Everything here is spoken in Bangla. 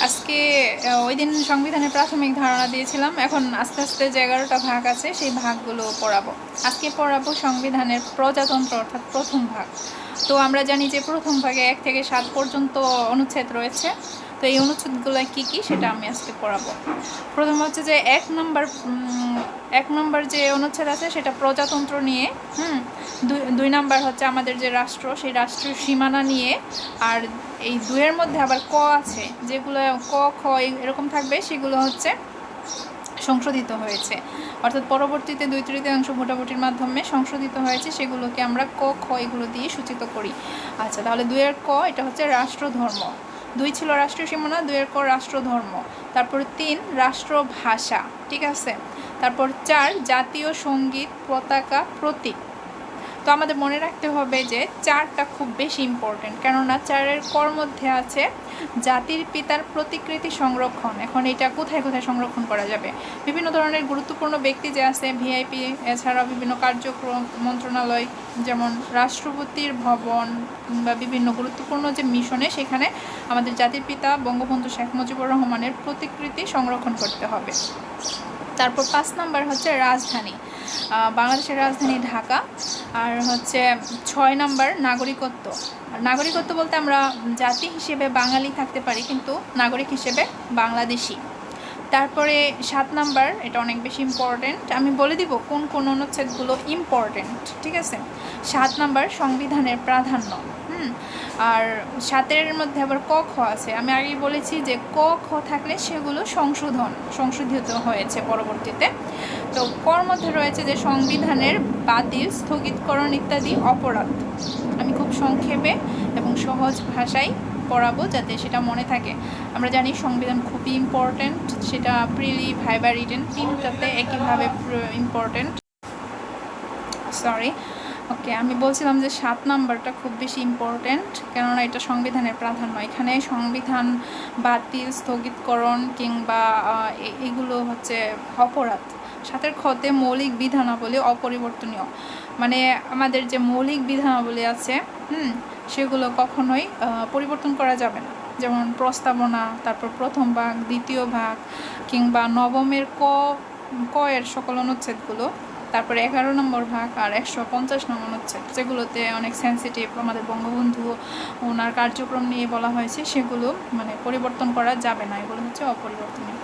আজকে ওই দিন সংবিধানের প্রাথমিক ধারণা দিয়েছিলাম, এখন আস্তে আস্তে যে 11টা ভাগ আছে সেই ভাগগুলো পড়াবো। আজকে পড়াবো সংবিধানের প্রজাতন্ত্র অর্থাৎ প্রথম ভাগ। তো আমরা জানি যে প্রথম ভাগে 1 থেকে 7 পর্যন্ত অনুচ্ছেদ রয়েছে। তো এই অনুচ্ছেদগুলো কি কি সেটা আমি আজকে পড়াবো। প্রথম হচ্ছে যে 1 নম্বর যে অনুচ্ছেদ আছে সেটা প্রজাতন্ত্র নিয়ে। 2 নম্বর হচ্ছে আমাদের যে রাষ্ট্র, সেই রাষ্ট্রের সীমানা নিয়ে। আর এই 2-এর মধ্যে আবার ক আছে, যেগুলো ক খ এরকম থাকবে, সেগুলো হচ্ছে সংশোধিত হয়েছে, অর্থাৎ পরবর্তীতে 2/3 ভোটাভুটির মাধ্যমে সংশোধিত হয়েছে, সেগুলোকে আমরা ক খ এগুলো দিয়ে সূচিত করি। আচ্ছা, তাহলে 2-এর ক এটা হচ্ছে রাষ্ট্রধর্ম। 2 ছিল রাষ্ট্রীয় সীমানা, 2-এর ক রাষ্ট্রধর্ম। তারপর 3 রাষ্ট্রভাষা, ঠিক আছে। তারপর 4 জাতীয় সঙ্গীত, পতাকা, প্রতীক। তো আমাদের মনে রাখতে হবে যে 4টা খুব বেশি ইম্পর্টেন্ট, কেননা 4-এর কর মধ্যে আছে জাতির পিতার প্রতিকৃতি সংরক্ষণ। এখন এটা কোথায় কোথায় সংরক্ষণ করা যাবে? বিভিন্ন ধরনের গুরুত্বপূর্ণ ব্যক্তি যে আছে, ভিআইপি, এছাড়াও বিভিন্ন কার্যক্রম মন্ত্রণালয়, যেমন রাষ্ট্রপতির ভবন বা বিভিন্ন গুরুত্বপূর্ণ যে মিশনে, সেখানে আমাদের জাতির পিতা বঙ্গবন্ধু শেখ মুজিবুর রহমানের প্রতিকৃতি সংরক্ষণ করতে হবে। তারপর 5 নম্বর হচ্ছে রাজধানী, বাংলাদেশের রাজধানী ঢাকা। আর হচ্ছে 6 নম্বর নাগরিকত্ব। নাগরিকত্ব বলতে আমরা জাতি হিসেবে বাঙালি থাকতে পারি, কিন্তু নাগরিক হিসেবে বাংলাদেশি। তারপরে 7 নম্বর, এটা অনেক বেশি ইম্পর্টেন্ট, আমি বলে দিব কোন কোন অনুচ্ছেদগুলো ইম্পর্টেন্ট, ঠিক আছে। 7 নম্বর সংবিধানের প্রাধান্য। আর 7-এর মধ্যে আবার ক খ আছে। আমি আগেই বলেছি যে ক খ থাকলে সেগুলো সংশোধিত হয়েছে পরবর্তীতে। তো কর মধ্যে রয়েছে যে সংবিধানের বাতিল, স্থগিতকরণ ইত্যাদি অপরাধ। আমি খুব সংক্ষেপে এবং সহজ ভাষায় পড়াবো যাতে সেটা মনে থাকে। আমরা জানি সংবিধান খুবই ইম্পর্টেন্ট, সেটা প্রিলি, ভাইবা, রিটেন 3টাতে একইভাবে ইম্পর্টেন্ট। ওকে, আমি বলছিলাম যে 7 নম্বরটা খুব বেশি ইম্পর্টেন্ট, কেননা এটা সংবিধানের প্রাধান্য। এখানে সংবিধান বাতিল, স্থগিতকরণ কিংবা এগুলো হচ্ছে অপরাধ। 7-এর খতে মৌলিক বিধানাবলী অপরিবর্তনীয়, মানে আমাদের যে মৌলিক বিধানাবলী আছে সেগুলো কখনোই পরিবর্তন করা যাবে না। যেমন প্রস্তাবনা, তারপর প্রথম ভাগ, দ্বিতীয় ভাগ, কিংবা নবমের ক এর সকল অনুচ্ছেদগুলো, তারপরে 11 নম্বর ভাগ আর 150 নম্বর অনুচ্ছেদ, যেগুলোতে অনেক সেন্সিটিভ, আমাদের বঙ্গবন্ধু ওনার কার্যক্রম নিয়ে বলা হয়েছে, সেগুলো মানে পরিবর্তন করা যাবে না, এগুলো হচ্ছে অপরিবর্তনীয়।